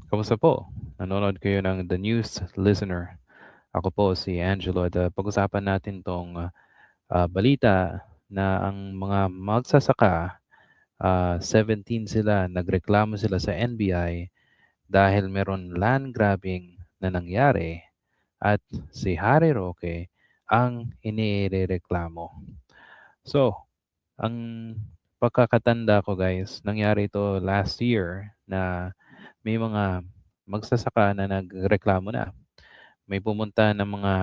Kamusta po? Nanonood kayo ng The News Listener. Ako po si Angelo at pag-usapan natin tong balita na ang mga magsasaka, 17 sila, nagreklamo sila sa NBI dahil meron land grabbing na nangyari at si Harry Roque ang inirereklamo. So, ang pagkakatanda ko guys, nangyari ito last year na may mga magsasaka na nagreklamo na. May pumunta ng mga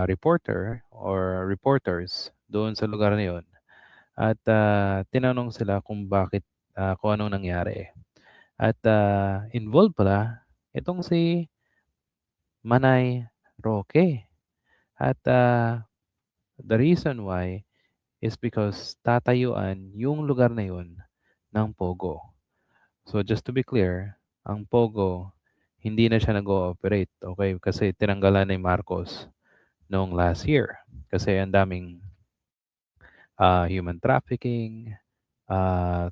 reporter or reporters doon sa lugar na yun at tinanong sila kung bakit, kung anong nangyari. At involved pala itong si Manay Roque. At the reason why is because tatayuan yung lugar na yun ng Pogo. So just to be clear, ang Pogo, hindi na siya nag-ooperate, okay? Kasi tinanggalan ni Marcos noong last year. Kasi ang daming human trafficking,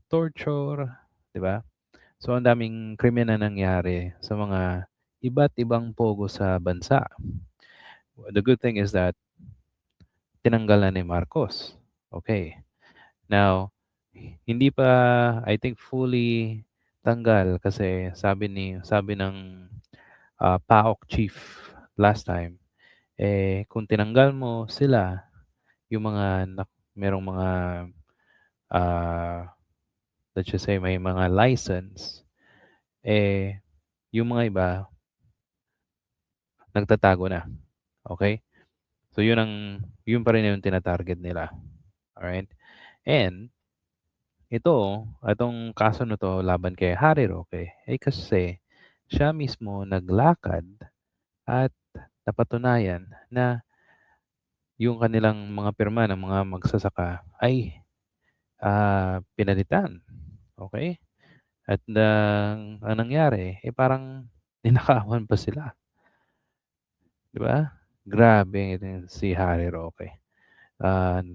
torture, di ba? So ang daming krimen na nangyari sa mga iba't ibang Pogo sa bansa. The good thing is that tinanggal na ni Marcos. Okay. Now, hindi pa I think fully tanggal kasi sabi ng PAOK chief last time, kung tinanggal mo sila, yung mga merong mga ah, let's just say may mga license, yung mga iba nagtatago na. Okay? So yun pa rin yung tina-target nila. Alright? And itong kaso na 'to laban kay Harry Roque, kasi siya mismo naglakad at napatunayan na yung kanilang mga pirma ng mga magsasaka ay, pinalitan, okey? At ang nangyari, parang ninakawan pa sila, 'di ba? Grabe din si Harry Roque. Ah,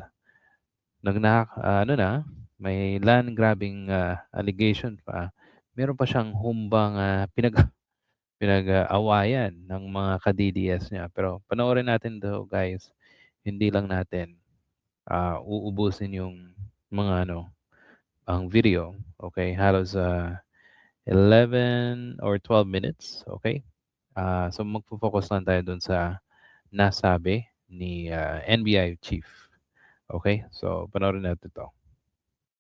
ano na, may land grabbing, allegation pa. Meron pa siyang humbang, pinag-awayan ng mga ka-DDS niya. Pero panoorin natin 'to guys, hindi lang natin, uubusin yung mga ang video, okay? Halos, 11 or 12 minutes, okay? So magfo-focus lang tayo dun sa nasabi ni, NBI chief, okay? So panoorin natin 'to.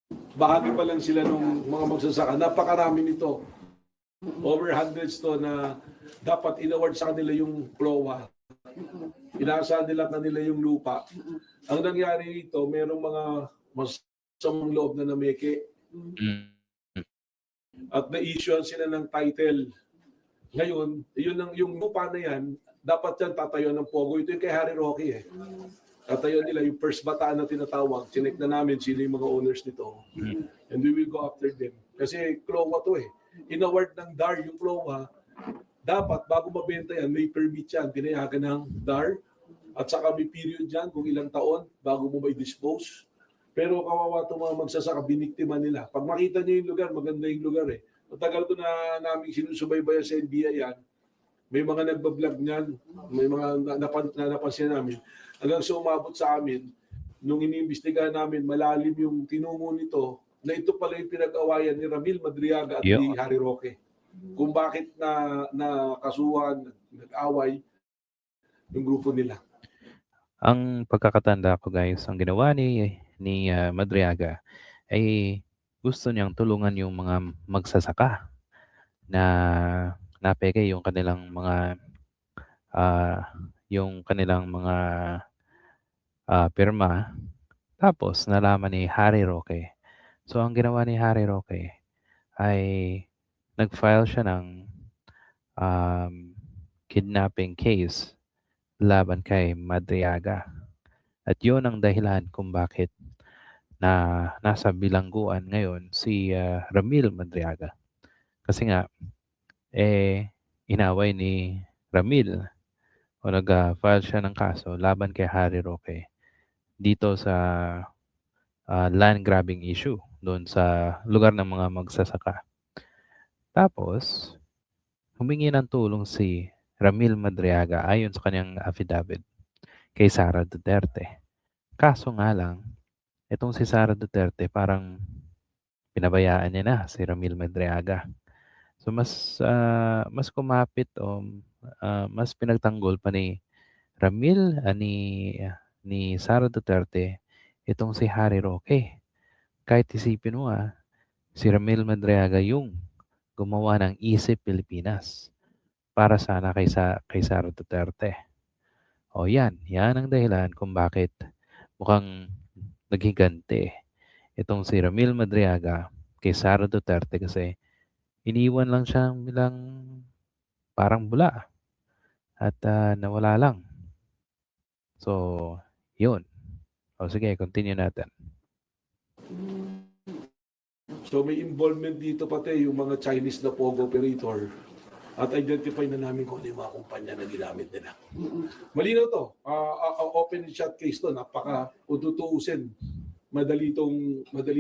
Bahagi pa lang sila ng mga magsasaka. Napakarami nito. Over hundreds to na dapat inaward sa kanila yung PLOA. Inaasahan nila kanila yung lupa. Ang nangyari dito, merong mga masamang loob na nameke Mm. at na-issuean sila ng title. Ngayon, yung lupa na yan, dapat yan tatayo ng Pogo. Ito yung kay Harry Roque eh. Tatayo nila yung first bataan na tinatawag. Chinek na namin sila yung mga owners nito. And we will go after them. Kasi CLOA to eh. Inaward ng DAR yung CLOA, dapat bago mabenta yan, may permit yan, pinayagan ng DAR, at saka may period yan kung ilang taon bago mo may dispose. Pero kawawa itong mga magsasaka, biniktima nila. Pag makita nyo yung lugar, maganda yung lugar eh. Matagal ko na namin sinusubaybayan sa NBI yan. May mga nagbablog niyan, may mga napansin namin. Hanggang sa umabot sa amin, nung iniimbestigahan namin, malalim yung tinungo nito, na ito pala yung pinag-awayan ni Ramil Madriaga at ni Yun. Harry Roque. Kung bakit na kasuhan, nag-away yung grupo nila. Ang pagkakatanda ko guys, ang ginawa ni Madriaga ay gusto niyang tulungan yung mga magsasaka na napeke ah, yung kanilang mga pirma. Tapos nalaman ni Harry Roque. So ang ginawa ni Harry Roque ay nag-file siya ng um, kidnapping case laban kay Madriaga. At yun ang dahilan kung bakit na nasa bilangguan ngayon si Ramil Madriaga. Kasi nga, inaway ni Ramil o nag-file siya ng kaso laban kay Harry Roque dito sa land grabbing issue doon sa lugar ng mga magsasaka. Tapos, humingi ng tulong si Ramil Madriaga ayon sa kanyang affidavit kay Sara Duterte. Kaso nga lang, itong si Sara Duterte parang pinabayaan niya na si Ramil Madriaga. So mas kumapit o mas pinagtanggol pa ni Ramil ni Sara Duterte itong si Harry Roque. Kahit isipin mo si Ramil Madriaga yung gumawa ng Isip Pilipinas para sana kay Sara Duterte. O yan ang dahilan kung bakit mukhang naghiganti itong si Ramil Madriaga kay Sara Duterte kasi iniwan lang siya bilang parang bula at nawala lang. So, yun. O sige, continue natin. So may involvement dito pati yung mga Chinese na POG operator at identify na namin kung ano yung mga kumpanya na ginamit nila. Malinaw to. Open and shut case to. Napaka ututuusin. Madali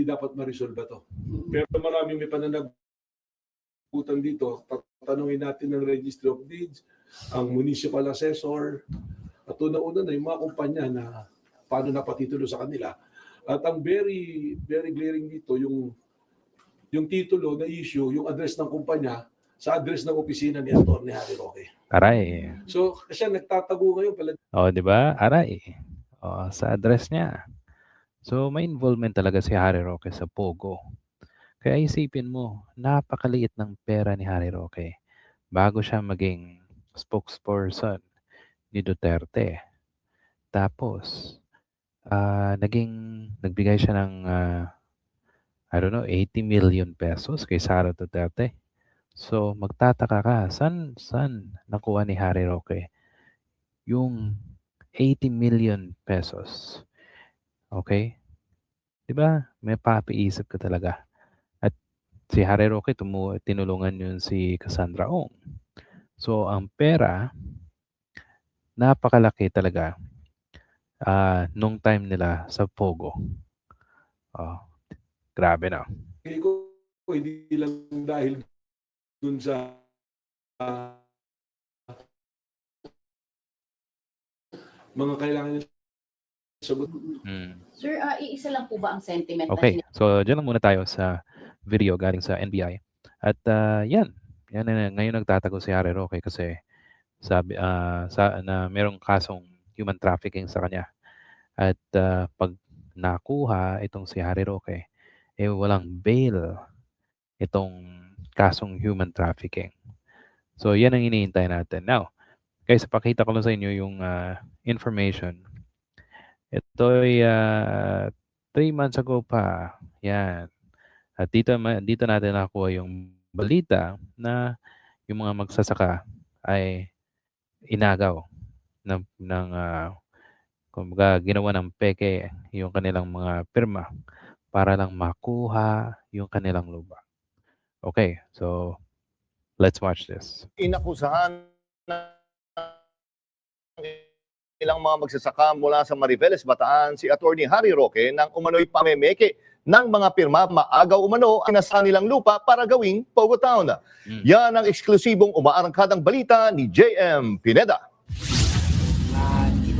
dapat ma-resolve to. Pero maraming may pananagutan dito. Tatanungin natin ng Registry of Deeds, ang municipal assessor, at una-una na yung mga kumpanya na paano napatitulo sa kanila. At ang very, very glaring dito, yung titulo na issue, yung address ng kumpanya sa address ng opisina ni Atty. Harry Roque. Aray. So, siya nagtatago ngayon pala. O, di ba? Aray. O, sa address niya. So, may involvement talaga si Harry Roque sa Pogo. Kaya isipin mo, napakaliit ng pera ni Harry Roque bago siya maging spokesperson ni Duterte. Tapos, nagbigay siya ng, 80 million pesos kay Sara Duterte. So, magtataka ka, saan nakuha ni Harry Roque yung 80 million pesos? Okay? Diba? May papiisip ka talaga. At si Harry Roque, tinulungan yun si Cassandra Ong. So, ang pera, napakalaki talaga nung time nila sa Pogo. Oh, grabe na. Hindi lang dahil dun sa mga kailangan niya sagot. Sir, iisa lang po ba ang sentiment Okay, so dyan lang muna tayo sa video galing sa NBI. At yan na ngayon nagtatago si Harry Roque kasi sabi na merong kasong human trafficking sa kanya. At pag nakuha itong si Harry Roque, walang bail itong kasong human trafficking. So yan ang iniintay natin. Now, guys, pakita ko lang sa inyo yung information. Ito ay 3 months ago pa. Yan. At dito natin nakuha yung balita na yung mga magsasaka ay inagaw ng kumbaga ginawa ng peke yung kanilang mga pirma para lang makuha yung kanilang lupa. Okay, so let's watch this. Inakusahan ilang mga magsasaka mula sa Mariveles, Bataan si Atty. Harry Roque ng umano'y pamemeke ng mga pirma maagaw umano ang nasa nilang lupa para gawing Pogo Town. Yan ang eksklusibong umaarangkadang balita ni JM Pineda.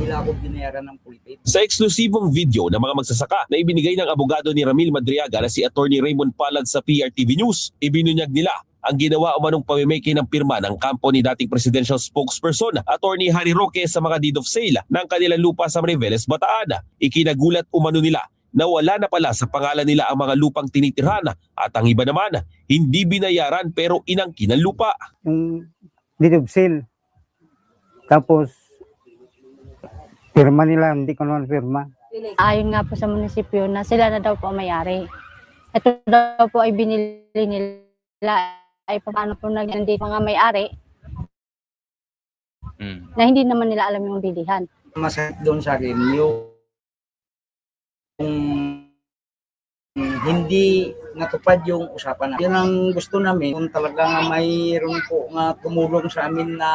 Nila ako binayaran ng pulpit. Sa eksklusibong video ng mga magsasaka na ibinigay ng abogado ni Ramil Madriaga na si Atty. Raymond Palad sa PRTV News, ibinunyag nila ang ginawa umanong pamimeke ng pirma ng kampo ni dating presidential spokesperson Atty. Harry Roque sa mga deed of sale ng kanilang lupa sa Mariveles, Bataan. Ikinagulat umano nila na wala na pala sa pangalan nila ang mga lupang tinitirhan at ang iba naman hindi binayaran pero inangkin ang lupa. Yung deed of sale. Tapos, pirma nila, hindi ko naman pirma. Ayon nga po sa munisipyo na sila na daw po ang may-ari. Ito daw po ay binili nila ay paano po hindi mga may-ari na hindi naman nila alam yung bilihan. Masakit doon sa akin yung hindi natupad yung usapan namin. Yan ang gusto namin. Kung talagang mayroon po nga tumulong sa amin na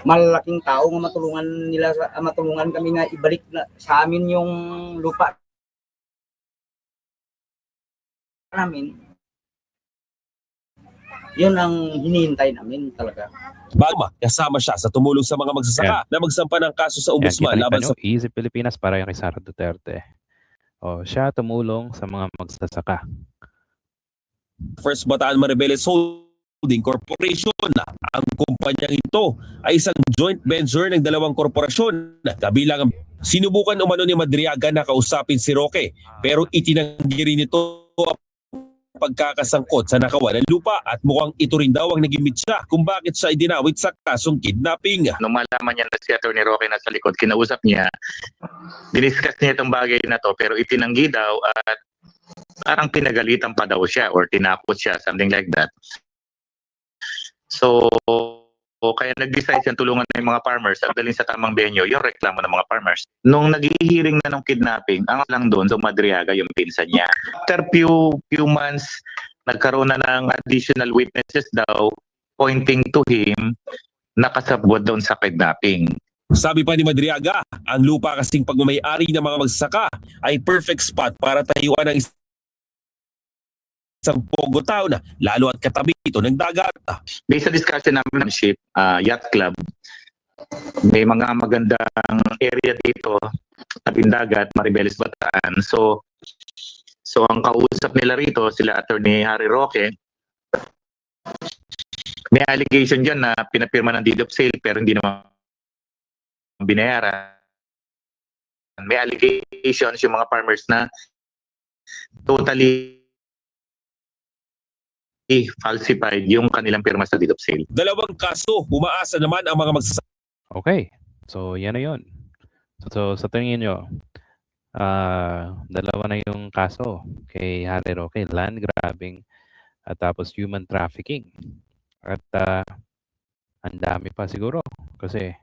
malalaking tao nga matulungan kami nga ibalik na sa amin yung lupa namin. Yun ang hinihintay namin talaga. Bago kasama siya sa tumulong sa mga magsasaka na magsampa ng kaso sa Yan, ombudsman kita laban nyo, sa Easy Pilipinas para kay Sara Duterte. O, siya tumulong sa mga magsasaka. First Bataan Maribeles Holding Corporation. Ang kumpanyang ito ay isang joint venture ng dalawang korporasyon. Kabilang ang sinubukan umano ni Madriaga na kausapin si Roque, pero itinanggi rin ito ang pagkakasangkot sa nakawalan lupa at mukhang ito rin daw ang naging mitsa kung bakit siya idinawit sa kasong kidnapping. Nung malaman niya na si Atty. Roque nasa likod, kinausap niya, diniscuss niya itong bagay na to pero itinanggi daw at parang pinagalitan pa daw siya or tinapos siya, something like that. So, kaya nag-decide siyang tulungan ng mga farmers at dalhin sa tamang venue yung reklamo ng mga farmers. Nung nag-hearing na ng kidnapping, ang lang doon sa Madriaga yung pinsan niya. After few months, nagkaroon na ng additional witnesses daw pointing to him nakasabwat doon sa kidnapping. Sabi pa ni Madriaga, ang lupa kasing pagmamayari ng mga magsasaka ay perfect spot para tayuan ng isang pogo town, lalo at katabi ito ng dagat. Based sa discussion namin ng ship, yacht club, may mga magandang area dito, tabing dagat, Maribeles, Bataan. So ang kausap nila rito, sila Attorney Harry Roque, may allegation dyan na pinapirma ng deed of sale pero hindi naman binayaran. May allegations yung mga farmers na totally falsified yung kanilang pirma sa deed of sale. Dalawang kaso, umaasa naman ang mga magsasaka. Okay. So, yan na yun. So sa tingin nyo, dalawa na yung kaso kay Harry Roque, land grabbing at tapos human trafficking. At ang dami pa siguro kasi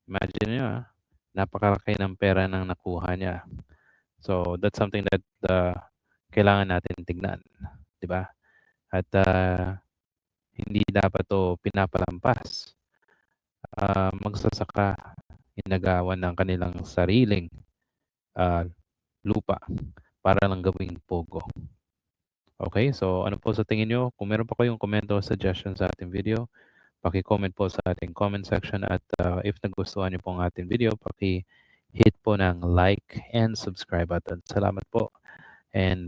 imagine nyo, napakalaki ng pera nang nakuha niya. So that's something that kailangan natin tignan, di ba? At hindi dapat to pinapalampas. Magsasaka, inagawan ng kanilang sariling lupa para lang gawing pogo. Okay, so ano po sa tingin nyo? Kung meron pa kayong komento o suggestion sa ating video, paki-comment po sa ating comment section at if nagustuhan nyo po ang ating video, paki-hit po ng like and subscribe button. Salamat po and